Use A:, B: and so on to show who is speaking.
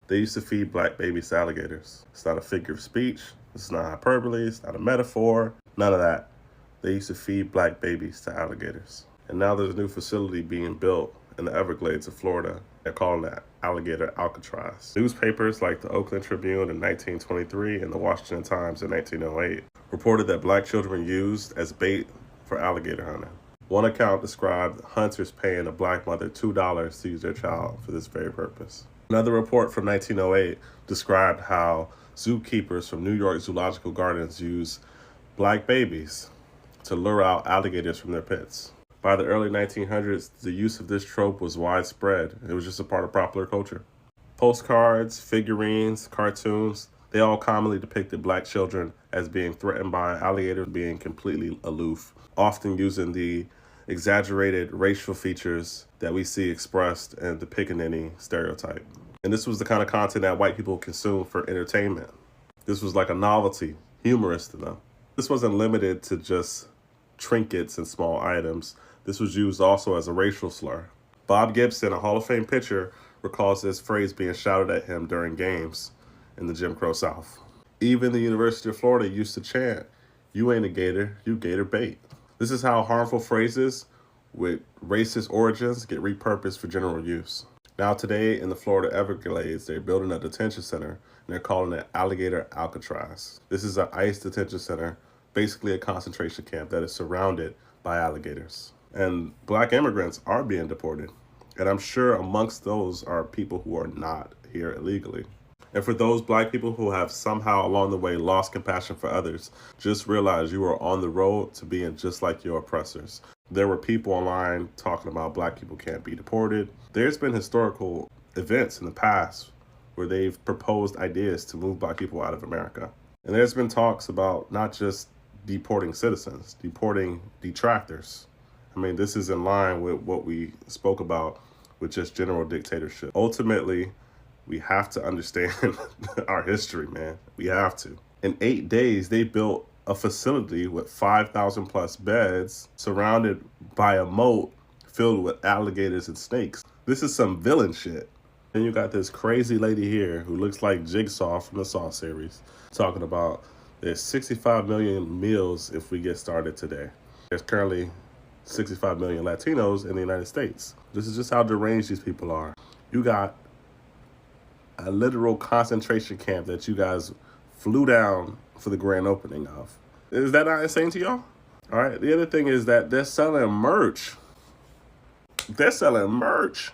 A: They used to feed black babies to alligators. It's not a figure of speech. It's not hyperbole. It's not a metaphor. None of that. They used to feed black babies to alligators. And now there's a new facility being built in the Everglades of Florida. They're calling that alligator Alcatraz. Newspapers like the Oakland Tribune in 1923 and the Washington Times in 1908 reported that black children were used as bait for alligator hunting. One account described hunters paying a black mother $2 to use their child for this very purpose. Another report from 1908 described how zookeepers from New York Zoological Gardens used black babies to lure out alligators from their pits. By the early 1900s, the use of this trope was widespread. It was just a part of popular culture. Postcards, figurines, cartoons, they all commonly depicted black children as being threatened by alligators, being completely aloof, often using the exaggerated racial features that we see expressed in the pickaninny stereotype. And this was the kind of content that white people consumed for entertainment. This was like a novelty, humorous to them. This wasn't limited to just trinkets and small items. This was used also as a racial slur. Bob Gibson, a Hall of Fame pitcher, recalls this phrase being shouted at him during games in the Jim Crow South. Even the University of Florida used to chant, "You ain't a gator, you gator bait." This is how harmful phrases with racist origins get repurposed for general use. Now today in the Florida Everglades, they're building a detention center and they're calling it Alligator Alcatraz. This is an ICE detention center, basically a concentration camp that is surrounded by alligators. And black immigrants are being deported. And I'm sure amongst those are people who are not here illegally. And for those black people who have somehow along the way lost compassion for others, just realize you are on the road to being just like your oppressors. There were people online talking about black people can't be deported. There's been historical events in the past where they've proposed ideas to move black people out of America. And there's been talks about not just deporting citizens, deporting detractors. I mean, this is in line with what we spoke about with just general dictatorship. Ultimately, we have to understand our history, man. We have to. In 8 days, they built a facility with 5,000 plus beds surrounded by a moat filled with alligators and snakes. This is some villain shit. And you got this crazy lady here who looks like Jigsaw from the Saw series talking about there's 65 million meals if we get started today. There's currently 65 million Latinos in the United States. This is just how deranged these people are. You got a literal concentration camp that you guys flew down for the grand opening of. Is that not insane to y'all? All right. The other thing is that they're selling merch. They're selling merch.